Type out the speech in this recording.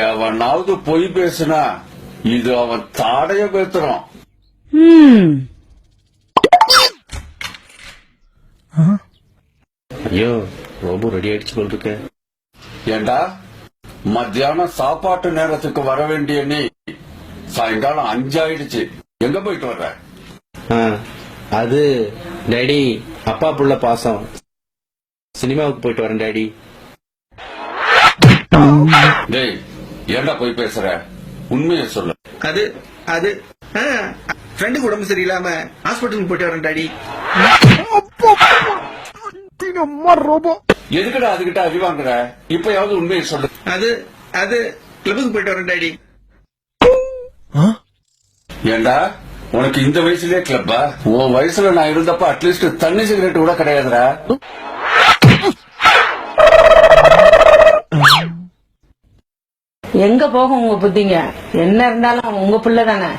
எவனாவது பொய் பேசுனா இது அவன் தாடைய பேத்துறான். ஐயோ ரோபோ ரெடி ஆயிடுச்சு போல் இருக்க. ஏண்டா மத்தியானம் சாப்பாட்டு நேரத்துக்கு வர வேண்டிய நீ சாயங்காலம் 5 ஆயிடுச்சு. எங்க போயிட்டு வர்ற? அது டேடி அப்பா புள்ள பாசம், சினிமாவுக்கு போயிட்டு வரேன் டேடி. டேய் ஏண்டா போய் பேசுற? உண்மையை சொல்லு. அது அது ஃப்ரெண்டுக்கு உடம்பு சரியில்லாம ஹாஸ்பிட்டலுக்கு போயிட்டு வரேன் டாடி. எதுக்குடா அதுகிட்ட அடி வாங்குற? இப்பயாவது உண்மையை சொல்லு. அது அது கிளப்புக்கு போயிட்டு வரேன் டாடி. ஏண்டா உனக்கு இந்த வயசுலயே கிளப்பா? உன் வயசுல நான் இருந்தப்ப அட்லீஸ்ட் தண்ணி சிகரெட் கூட கிடையாதுடா. எங்க போகும் உங்க புத்திங்க? என்ன இருந்தாலும் உங்க பிள்ளை தானே.